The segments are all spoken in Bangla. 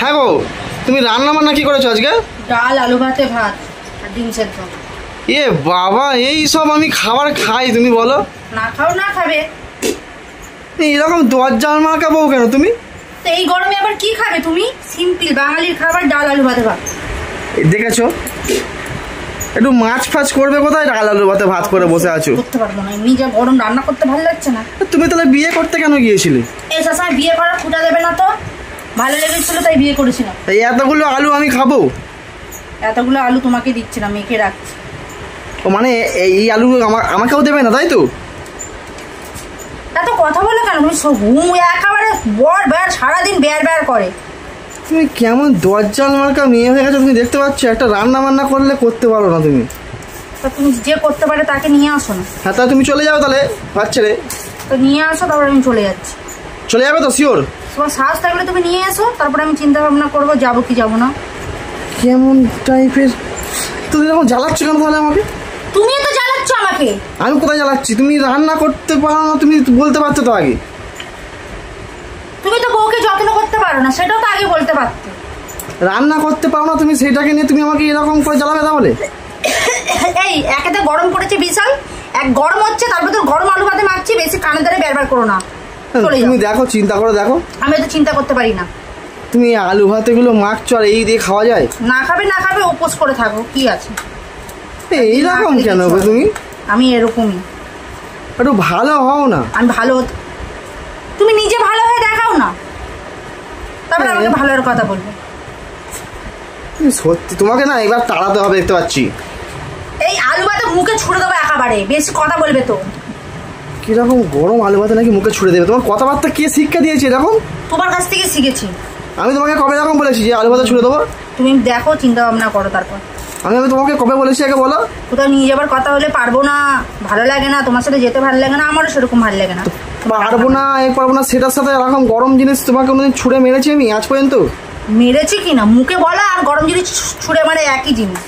হ্যাঁ গো, তুমি রান্না বান্না কি করেছো আজকে? ডাল, আলু ভাতে, ভাত আর ডিম সেদ্ধ। এ বাবা, এই সব আমি খাবার খাই, তুমি বলো? না খাও না খাবে। এরকম দরজাল মার্কা বউ কেন তুমি? তো এই গরমে আবার কি খাবে তুমি? সিম্পল বাঙালির খাবার ডাল, আলু ভাতে, ভাত। দেখেছো, একটু মাছ ফাছ করবে কোথায়, ডাল আলু ভাতে ভাত করে বসে আছো। করতে পারবো না, এমনি যা গরম, রান্না করতে ভালো লাগছে না। তুমি তাহলে বিয়ে করতে কেন গিয়েছিলে? এই সময় বিয়ে করার খুঁটা দেবে না তো? ভালো লেগেছিল তাই বিয়ে করেছিলাম। এই এতগুলো আলু আমি খাবো? এতগুলো আলু তোমাকে দিচ্ছি না, মেখে রাখছি। ও মানে এই আলু আমাকেও দেবে না, তাই তো? এত কথা বলো কেন তুমি? একেবারে বর বের, সারাদিন বের বের করে। তুমি কেমন দরজাল মার্কা মেয়ে হয়ে গেছো, তুমি দেখতে পাচ্ছ? একটা রান্না বান্না করলে করতে পারো না তুমি? তা তুমি যে করতে পারে তাকে নিয়ে আসো না। হ্যাঁ, তাহলে তুমি চলে যাও তাহলে, ভাত ছেড়ে। তো নিয়ে আসো, তারপর আমি চলে যাচ্ছি। চলে যাবে তো শিওর? তোমার সাহস থাকলে তুমি নিয়ে এসো, তারপরে আমি চিন্তা ভাবনা করবো যাবো কি যাবো না। কেমন টাইপের তুমি এরকম জ্বালাচ্ছ কেন তাহলে আমাকে? তুমি তো জ্বালাচ্ছ আমাকে। আমি কোথায় জ্বালাচ্ছি? তুমি রান্না করতে পারো না, তুমি বলতে পারছো তো আগে। তুমি তো বউকে যত্ন করতে পারো না, সেটাও তো আগে বলতে পারতে। রান্না করতে পারো না তুমি, সেটাকে নিয়ে তুমি আমাকে এরকম করে জ্বালাবে তাহলে? এই একেতে গরম পড়েছে বিশাল, এক গরম হচ্ছে, তারপর তো গরম আলু ভাতে মাখছি, বেশি কানে ধরে বেরবার করো না। তুমি দেখো, চিন্তা করে দেখো। আমি তো চিন্তা করতে পারি না। তুমি আলু ভাতে গুলো মাখছো আর এই দিয়ে খাওয়া যায়? না খাবে না খাবে, উপোস করে থাকো, কি আছে। এইরকম কেন গো তুমি? আমি এরকমই। একটু ভালো হও না। আমি ভালো, তুমি নিজে ভালো হয়ে দেখাও না, তারপরে আমাকে ভালোর কথা বলবে। সত্যি তোমাকে না এবার তাড়াতে হবে, দেখতে পাচ্ছি। এই আলু ভাতে মুখে ছুড়ে দেবো একেবারে, বেশি কথা বলবে তো। কিরকম গরম আলু ভাতে নাকি মুখে ছুড়ে দেবে? তোমার কথাবার্তা কে শিক্ষা দিয়েছে এরকম? তোমার কাছ থেকে শিখেছি। আমি তোমাকে কবে এরকম বলেছি যে আলু ভাতে ছুড়ে দেবো? তুমি দেখো, চিন্তা ভাবনা করো তারপর। আমি তোমাকে কবে বলেছি আগে বলো? কোথাও নিয়ে যাবার কথা হলে পারবো না, ভালো লাগে না, তোমার সাথে যেতে ভালো লাগে না, আমারও সেরকম ভালো লাগে না। পারবো না পারবো না, সেটার সাথে এরকম গরম জিনিস তোমাকে কোনোদিন ছুঁড়ে মেরেছি আমি আজ পর্যন্ত? মেরেছি কিনা মুখে বলা আর গরম জিনিস ছুঁড়ে মারে একই জিনিস।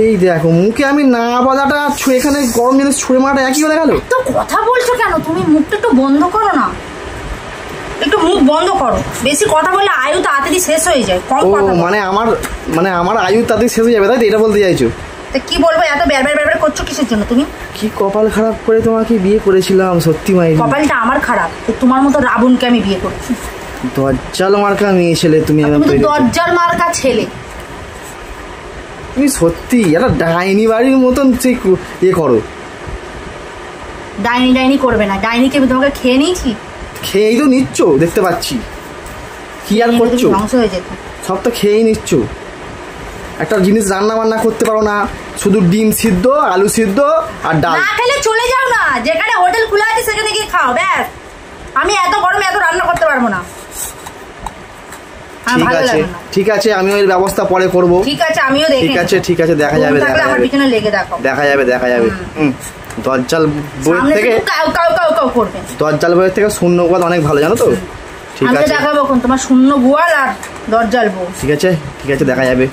এই দেখো, মুখে আমি না বলাটা এখানে গরম জিনিস ছুঁড়ে মারাটা একই হয়ে গেল। তো কথা বলছো কেন তুমি? মুখটা একটু বন্ধ করো না, একটু মুখ বন্ধ করো। বেশি কথা বললে আয়ু তাড়াতাড়ি শেষ হয়ে যায়। কম কথা মানে আমার আয়ু তাড়াতাড়ি শেষ হয়ে যাবে, তাই তো? এটা বলতে চাইছো? তা কি বলবো, এত বেরবার বেরবার করছো কিসের জন্য তুমি? কি কপাল খারাপ করে তোমাকে বিয়ে করেছিলাম, সত্যি মাই। কপালটা আমার খারাপ, তোমার মতো রাবণকে আমি বিয়ে করেছি। দরজাল মার্কা মেয়ে ছেলে তুমি। দরজাল মার্কা ছেলে তুমি সত্যি একটা ডাইনি বাড়ির মতন ইয়ে করো। ডাইনি ডাইনি করবে না, ডাইনিকে আমি তোমাকে খেয়ে নিয়েছি। খেয়েই তো নিচ্ছ, দেখতে পাচ্ছি। কি আর করছো? ধ্বংস হয়ে যেত। সব তো খেয়েই নিচ্ছ। একটা জিনিস রান্না বান্না করতে পারো না, শুধু ডিম সিদ্ধ, আলু সিদ্ধ আর ডাল। না খেলে চলে যাও না, যেখানে হোটেল খোলা আছে সেখানে গিয়ে খাও, ব্যাস। আমি এত গরমে এত রান্না করতে পারবো না। ঠিক আছে, আমি ওই ব্যবস্থা পরে করবো। ঠিক আছে, আমিও দেখি। ঠিক আছে, দেখা যাবে। আমার পিছনে লেগে দেখো। দেখা যাবে। দরজাল বইয়ের থেকে কাউ করবে। দরজাল বইয়ের থেকে শূন্য গোয়াল অনেক ভালো, জানো তো? ঠিক আছে, দেখাবো তোমার শূন্য গোয়াল আর দরজাল বউ। ঠিক আছে, দেখা যাবে।